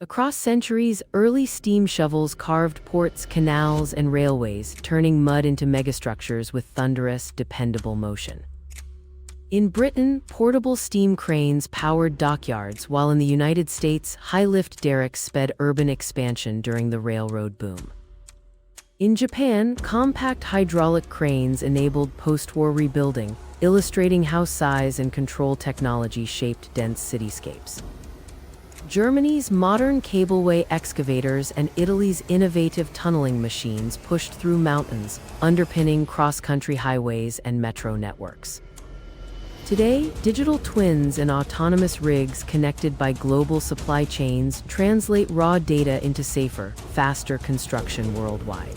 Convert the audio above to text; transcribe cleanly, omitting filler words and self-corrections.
Across centuries, early steam shovels carved ports, canals, and railways, turning mud into megastructures with thunderous, dependable motion. In Britain, portable steam cranes powered dockyards, while in the United States, high-lift derricks sped urban expansion during the railroad boom. In Japan, compact hydraulic cranes enabled post-war rebuilding, illustrating how size and control technology shaped dense cityscapes. Germany's modern cableway excavators and Italy's innovative tunneling machines pushed through mountains, underpinning cross-country highways and metro networks. Today, digital twins and autonomous rigs connected by global supply chains translate raw data into safer, faster construction worldwide.